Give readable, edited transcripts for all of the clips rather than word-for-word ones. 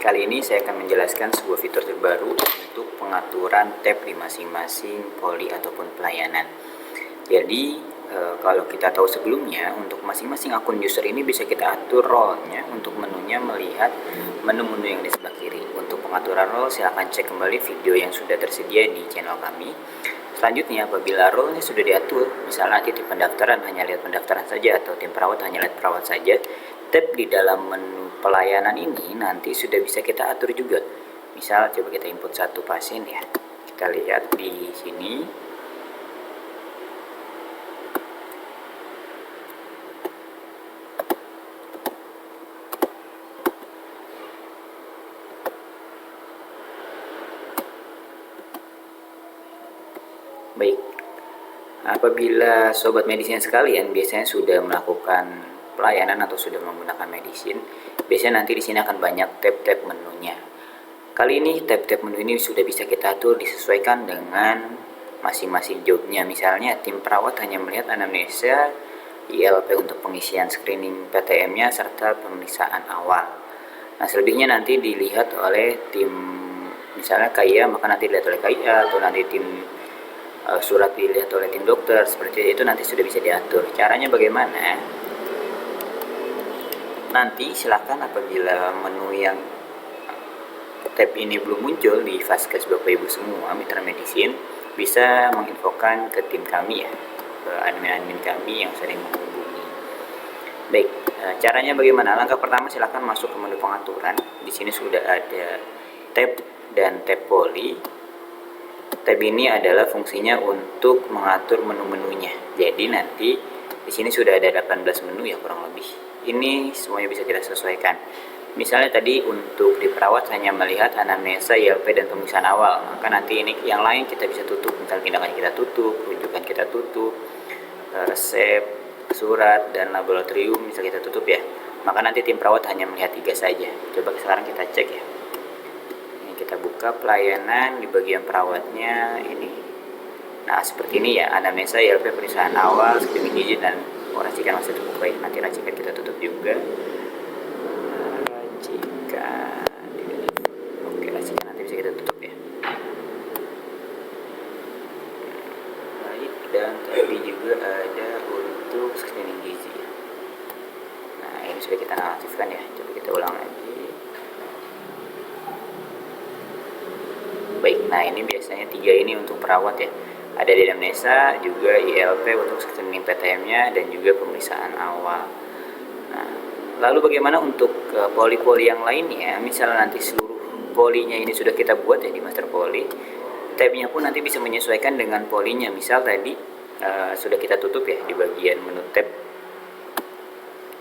Kali ini saya akan menjelaskan sebuah fitur terbaru untuk pengaturan tab di masing-masing poli ataupun pelayanan. Jadi kalau kita tahu sebelumnya, untuk masing-masing akun user ini bisa kita atur role-nya. Untuk menunya melihat menu-menu yang di sebelah kiri. Untuk pengaturan role silahkan cek kembali video yang sudah tersedia di channel kami. Selanjutnya, apabila role-nya sudah diatur, misalnya nanti tim pendaftaran hanya lihat pendaftaran saja atau tim perawat hanya lihat perawat saja, tab di dalam menu pelayanan ini nanti sudah bisa kita atur juga. Misal coba kita input satu pasien ya. Kita lihat di sini. Baik, apabila sobat medisnya sekalian biasanya sudah melakukan pelayanan atau sudah menggunakan medicine, biasanya nanti di sini akan banyak tab-tab menunya. Kali ini tab-tab menu ini sudah bisa kita atur disesuaikan dengan masing-masing jobnya. Misalnya tim perawat hanya melihat anamnesa, ILP untuk pengisian screening PTM-nya serta pemeriksaan awal. Nah, selebihnya nanti dilihat oleh tim, misalnya KIA maka nanti dilihat oleh KIA, atau nanti tim surat dilihat oleh tim dokter. Seperti itu nanti sudah bisa diatur. Caranya bagaimana? Nanti silakan apabila menu yang tab ini belum muncul di Vaskes Bapak Ibu semua mitra medicine, bisa menginfokan ke tim kami ya, ke admin-admin kami yang sering menghubungi. Baik, caranya bagaimana? Langkah pertama silakan masuk ke menu pengaturan. Di sini sudah ada tab dan tab poli. Tab ini adalah fungsinya untuk mengatur menu-menunya. Jadi nanti di sini sudah ada 18 menu ya kurang lebih. Ini semuanya bisa kita sesuaikan. Misalnya tadi untuk di perawat hanya melihat anamnesa, ILP dan pemeriksaan awal. Maka nanti ini yang lain kita bisa tutup. Misalnya tindakan kita tutup, rujukan kita tutup, resep, surat dan laboratorium bisa kita tutup ya. Maka nanti tim perawat hanya melihat 3 saja. Coba sekarang kita cek ya. Kita buka pelayanan di bagian perawatnya ini. Nah, seperti ini ya, anamnesa, ILP, pemeriksaan awal, screening gizi dan racikan masih terbuka ya. Nanti racikan kita tutup juga. Racikan. Oke, racikan nanti bisa kita tutup ya. Baik, dan tadi juga ada untuk screening gizi. Nah, ini sudah kita nonaktifkan ya. Coba kita ulang lagi. Baik, nah ini biasanya 3 ini untuk perawat ya. Ada di anamnesa, juga ILP untuk screening PTM-nya dan juga pemeriksaan awal. Nah, lalu bagaimana untuk poli-poli yang lainnya? Misalnya nanti seluruh polinya ini sudah kita buat ya di master poli. Tab-nya pun nanti bisa menyesuaikan dengan polinya. Misal tadi sudah kita tutup ya di bagian menu tab.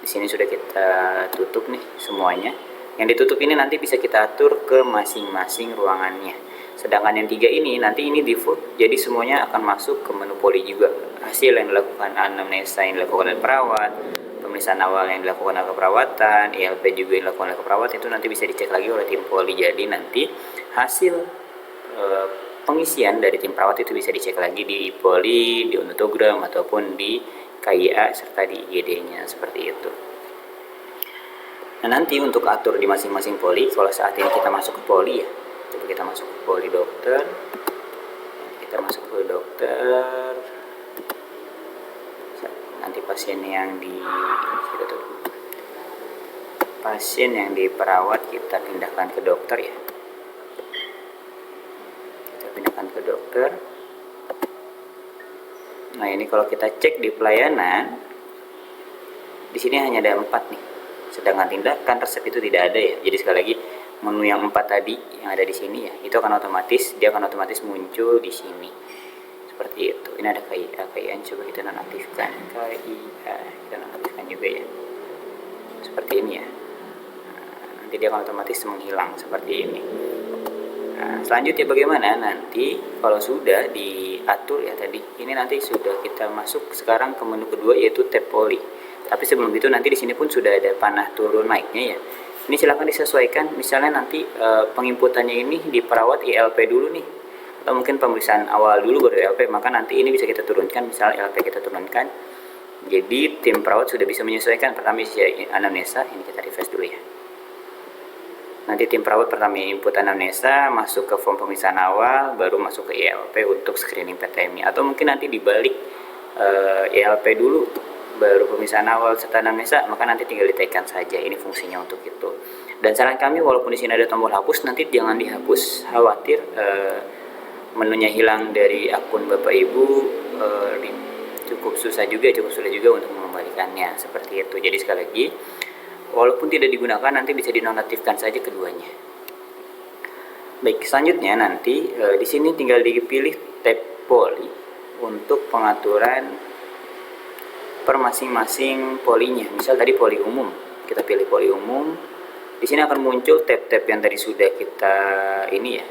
Di sini sudah kita tutup nih semuanya. Yang ditutup ini nanti bisa kita atur ke masing-masing ruangannya. Sedangkan yang 3 ini nanti ini default, jadi semuanya akan masuk ke menu poli juga. Hasil yang dilakukan anamnesa yang dilakukan oleh perawat, pemeriksaan awal yang dilakukan oleh keperawatan, ILP juga yang dilakukan oleh keperawat, itu nanti bisa dicek lagi oleh tim poli. Jadi nanti hasil pengisian dari tim perawat itu bisa dicek lagi di poli, di onotogram ataupun di KIA serta di IGD-nya seperti itu. Nah, nanti untuk atur di masing-masing poli, kalau saat ini kita masuk ke poli ya, coba kita masuk ke poli dokter. Kita masuk ke dokter. Nanti pasien yang diperawat kita pindahkan ke dokter ya. Kita pindahkan ke dokter. Nah, ini kalau kita cek di pelayanan, di sini hanya ada 4 nih. Sedangkan tindakan resep itu tidak ada ya. Jadi sekali lagi, menu yang 4 tadi yang ada di sini ya, itu akan otomatis muncul di sini. Seperti itu. Ini ada KIA, coba kita nonaktifkan. KIA kita nonaktifkan juga ya. Seperti ini ya. Nah, nanti dia akan otomatis menghilang seperti ini. Nah, selanjutnya bagaimana? Nanti kalau sudah diatur ya tadi, ini nanti sudah kita masuk sekarang ke menu kedua yaitu tab poli. Tapi sebelum itu nanti di sini pun sudah ada panah turun naiknya ya. Ini silakan disesuaikan. Misalnya nanti penginputannya ini di perawat ILP dulu nih, atau mungkin pemeriksaan awal dulu baru ILP, maka nanti ini bisa kita turunkan. Misalnya ILP kita turunkan, jadi tim perawat sudah bisa menyesuaikan. Pertama isi anamnesa, ini kita refresh dulu ya. Nanti tim perawat pertama input anamnesa, masuk ke form pemeriksaan awal, baru masuk ke ILP untuk screening PTMI. Atau mungkin nanti dibalik, ILP dulu, baru pemeriksaan awal serta anamnesa, maka nanti tinggal ditekan saja. Ini fungsinya untuk itu. Dan saran kami, walaupun di sini ada tombol hapus, nanti jangan dihapus. Khawatir menunya hilang dari akun Bapak Ibu, cukup sulit juga untuk mengembalikannya, seperti itu. Jadi sekali lagi, walaupun tidak digunakan, nanti bisa dinonaktifkan saja keduanya. Baik, selanjutnya nanti di sini tinggal dipilih tab poli untuk pengaturan per masing-masing polinya. Misal tadi poli umum, kita pilih poli umum. Di sini akan muncul tab-tab yang tadi sudah kita ini ya.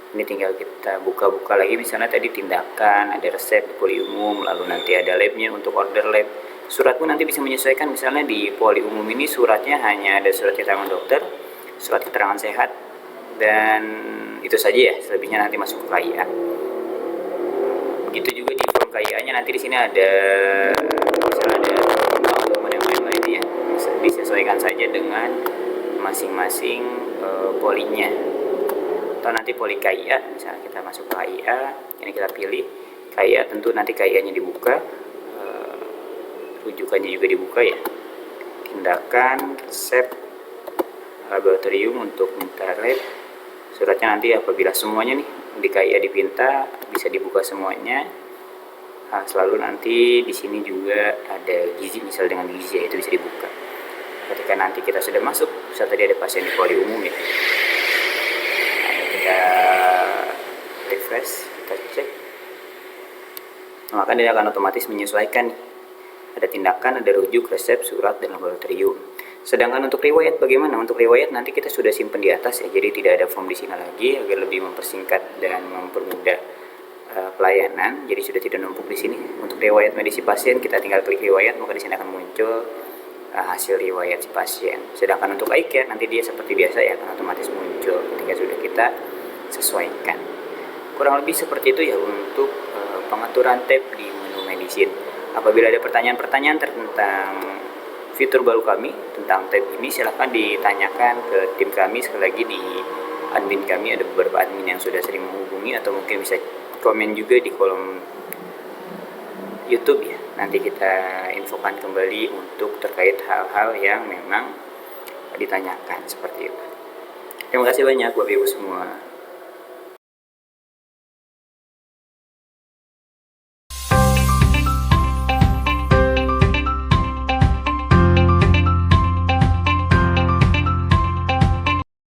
Ini tinggal kita buka-buka lagi, misalnya tadi tindakan, ada resep di poli umum, lalu nanti ada labnya untuk order lab. Surat pun nanti bisa menyesuaikan, misalnya di poli umum ini suratnya hanya ada surat keterangan dokter, surat keterangan sehat, dan itu saja ya, selebihnya nanti masuk ke KIA. Begitu juga di form KIA-nya, nanti di sini ada misalnya ada dokumen yang lain-lain ya, bisa disesuaikan saja dengan masing-masing polinya. Atau nanti poli KIA, misalnya kita masuk ke KIA, ini kita pilih KIA, tentu nanti KIA-nya dibuka, rujukannya juga dibuka ya, tindakan, resep, laboratorium untuk minta lab, suratnya nanti apabila semuanya nih di KIA dipinta bisa dibuka semuanya. Selalu nanti di sini juga ada gizi, misal dengan gizi itu bisa dibuka. Ketika nanti kita sudah masuk, misal tadi ada pasien di poli umum ya, kita refresh, kita cek, maka dia akan otomatis menyesuaikan nih. Ada tindakan, ada rujuk, resep, surat, dan laboratorium. Sedangkan untuk riwayat bagaimana? Untuk riwayat nanti kita sudah simpan di atas ya, jadi tidak ada form di sini lagi agar lebih mempersingkat dan mempermudah pelayanan. Jadi sudah tidak numpuk di sini. Untuk riwayat medis pasien kita tinggal klik riwayat, maka di sini akan muncul hasil riwayat si pasien. Sedangkan untuk iCare nanti dia seperti biasa ya, akan otomatis muncul ketika sudah kita sesuaikan. Kurang lebih seperti itu ya untuk pengaturan tab di menu medicine. Apabila ada pertanyaan-pertanyaan tentang fitur baru kami tentang tab ini, silahkan ditanyakan ke tim kami. Sekali lagi di admin kami ada beberapa admin yang sudah sering menghubungi, atau mungkin bisa komen juga di kolom YouTube ya. Nanti kita infokan kembali untuk terkait hal-hal yang memang ditanyakan seperti itu. Terima kasih banyak Bapak Ibu semua.